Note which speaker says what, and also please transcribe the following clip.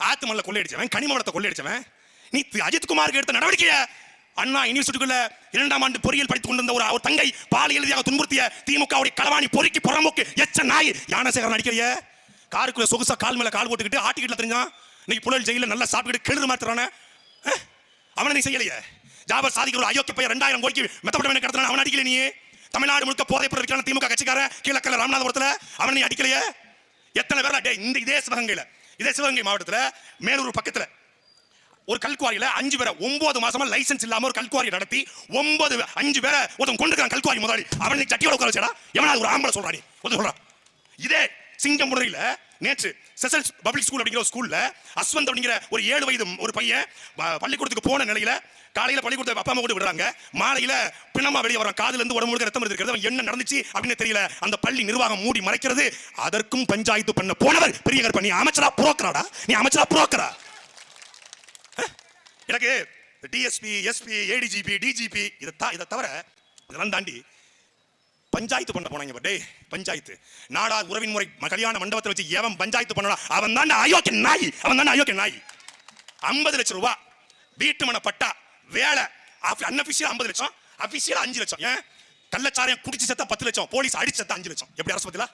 Speaker 1: ஆத்துமல்ல கொள்ளையடிச்சவன், கனிமவளத்தை கொள்ளையடிச்சவன். நீ அஜித்குமாருக்கு எடுத்த நடவடிக்கைய அண்ணா யூனிவர்சிட்டிக்குள்ள 2ஆம் ஆண்டு பொறியியல் படித்துக் கொண்டிருந்த ஒரு தங்கை பாலியல் எழுதியாக துன்புறுத்திய திமுகவுடைய களவாணி பொறுக்கி புறம்போக்கு எச்ச நாய் ஞானசேகரன் அடிக்கிறிய. காருக்குள்ள சொகுசா கால் மேல கால் போட்டுக்கிட்டு ஆட்டிக்கிட்டு தெரிஞ்சான். இன்னைக்கு புழல் ஜெயில நல்லா சாப்பிட்டு கெழுது மாத்துறானே, அவனை நீ செய்யலையே. ஜாபர் சாதிக்கிற ஒரு அயோக்கிய பையன் 2000 கோடிக்கு மெத்தப்பட்ட கடத்தின அவன் அடிக்கல. நீ தமிழ்நாடு முழுக்க போதை பொருள் விற்கிறான திமுக கட்சிக்காரன் கீழக்கல்ல ராமநாதபுரத்துல அவனை நீ அடிக்கலையே. எத்தனை பேர் இந்த இதே சிவகங்கை மாவட்டத்துல மேலூர் பக்கத்துல ஒரு கல்குவாரியில 5 பேரை 9 மாசமா லைசன்ஸ் இல்லாம ஒரு கல்குவாரி நடத்தி 5 பேரை ஒருத்தன் கொண்டுக்கிறான். கல்குவாரி முதலாளி அவனை சட்டியோட உட்கார வச்சா எவனாவது ஒரு ஆம்பளை சொல்றானி சொல்றான். இதே சிங்கம்புணரியில நேற்று செசல்ஸ் பப்ளிக் ஸ்கூல் அப்படிங்கிற ஸ்கூல்ல அஸ்வந்த் அப்படிங்கிற ஒரு 7 வயது ஒரு பையன் பள்ளிக்கூடத்துக்கு போன நிலையில காலையில பள்ளிக்கூடத்தை அப்பா அம்மா கூட விடுறாங்க, மாலையில பிணமா வெளியே வரான். காதுல இருந்து உடம்பு ரத்தம் இருக்கிறது. அவன் என்ன நடந்துச்சு அப்படின்னு தெரியல. அந்த பள்ளி நிர்வாகம் மூடி மறைக்கிறது. அதற்கும் பஞ்சாயத்து பண்ண போனவர் பெரிய கற்ப. நீ அமைச்சரா புரோக்கராடா? நீ அமைச்சரா புரோக்கரா? எனக்கு டிஎஸ்பி, எஸ்பி, ஏடிஜிபி, டிஜிபி இதை தவிர இதெல்லாம் தாண்டி பஞ்சாயத்து பண்ண போனாங்க. டே பஞ்சாயத்து நாடா உறவின் முறை கல்யாண மண்டபத்தில் வச்சு எவன் பஞ்சாயத்து பண்ணலாம் அவன் தான் அயோக்கிய நாய். 50 லட்சம் ரூபாய் வீட்டு மன பட்டா வேலை அன்அபிஷியல் 50 லட்சம், அபிஷியல் 5 லட்சம். ஏன் கள்ளச்சாரையும் குடிச்சு செத்தா 10 லட்சம், போலீஸ் அடிச்சு செத்தா 5 லட்சம். எப்படி அரசு பத்தில